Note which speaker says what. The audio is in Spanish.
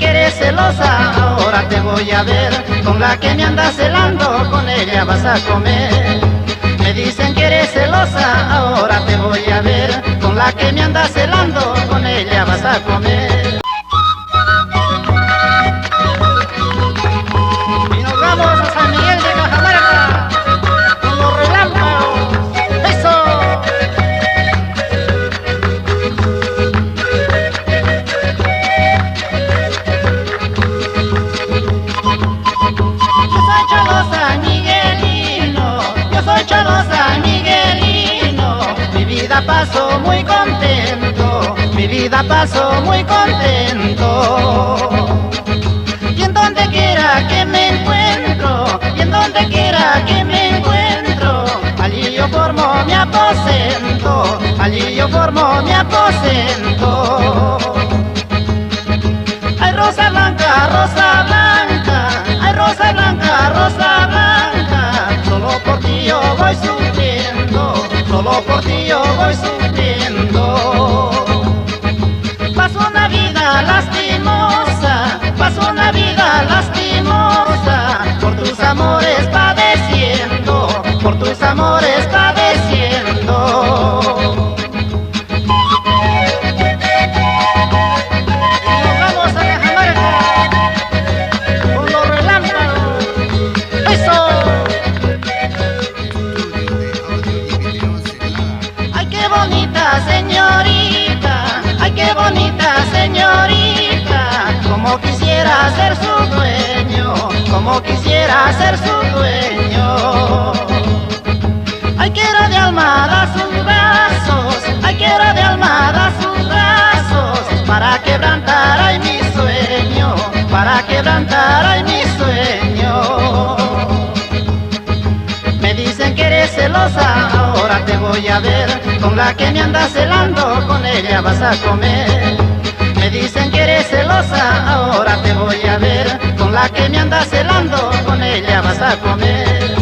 Speaker 1: que eres celosa, ahora te voy a ver. Con la que me andas celando, con ella vas a comer. Me dicen que eres celosa, ahora te voy a ver. Con la que me andas celando, con ella vas a comer. Y nos vamos a San Miguel de Cajamarca, con los relámpagos. ¡Eso! Yo soy Cholo San Miguelino, yo soy Cholo San Miguelino. Mi vida paso muy contento, mi vida paso muy contento. Y en donde quiera que me encuentro, y en donde quiera que me encuentro, allí yo formo mi aposento, allí yo formo mi aposento. Ay, rosa blanca, rosa blanca, ay, rosa blanca, rosa blanca, solo por ti yo voy sufriendo, solo por ti yo voy sufriendo. Paso una vida lastimosa, paso una vida lastimosa, por tus amores padeciendo, por tus amores padeciendo. Nos vamos a Cajamarca, con los relámpagos. ¡Eso! ¡Ay, qué bonita señorita! ¡Ay, qué bonita señorita! Como quisiera ser su dueño, como quisiera ser su dueño. Ay, quiero de almada sus brazos, ay, quiero de almada sus brazos, para quebrantar ay mi sueño, para quebrantar ay mi sueño. Me dicen que eres celosa, ahora te voy a ver. Con la que me andas celando, con ella vas a comer. Me dicen que eres celosa, ahora te voy a ver. Con la que me andas celando, con ella vas a comer.